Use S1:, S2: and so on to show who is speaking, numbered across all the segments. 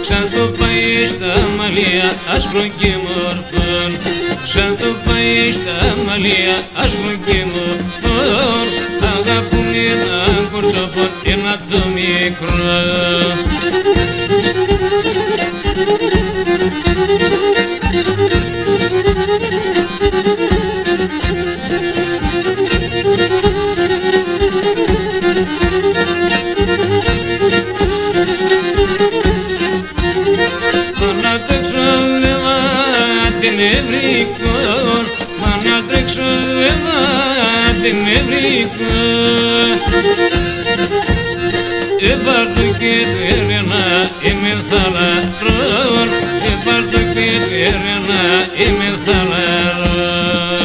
S1: σαν το πάει στα μαλλιά άσπρο και μορφόν, σαν το πάει στα μαλλιά άσπρο και μορφόν, αγαπούν ένα κορτσοπό ένα το μικρό. Μα να τρέξω εδώ την Ευρικών, μα να τρέξω εδώ την Ευρικών. Πάρτο και φέρνα είμαι θαλαρών, πάρτο και φέρνα είμαι θαλαρών.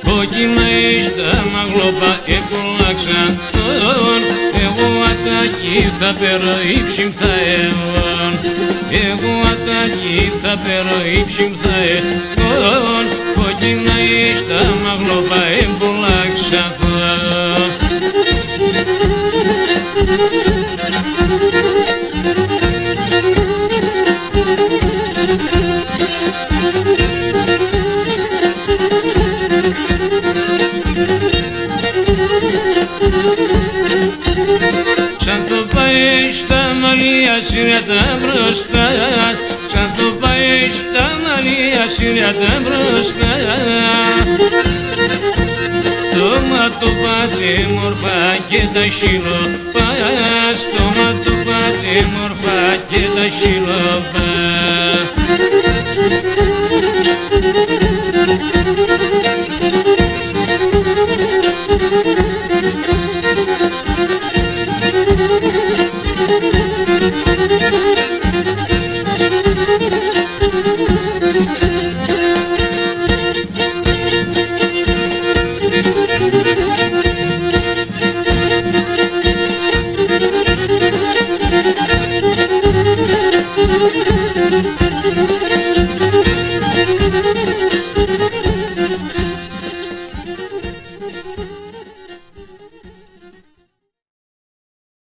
S1: Κόκκινα στα μαγλώπα εκολάξαν τον, εγώ ατάκι θα περω ύψιμ θα έβον, εγώ ατάκι θα περω ύψιμ θα έβον, κόκκινα στα μαγλώπα εκολάξαν τον. Σαν το πάει στα μαλλιά σειρά τα μπροστά, σαν το πάει στα μαλλιά σειρά τα μπροστά. Το μάτω πάτσε μορφά και τα σιλοπά, το μάτω πάτσε μορφά και τα σιλοπά.
S2: Thank you.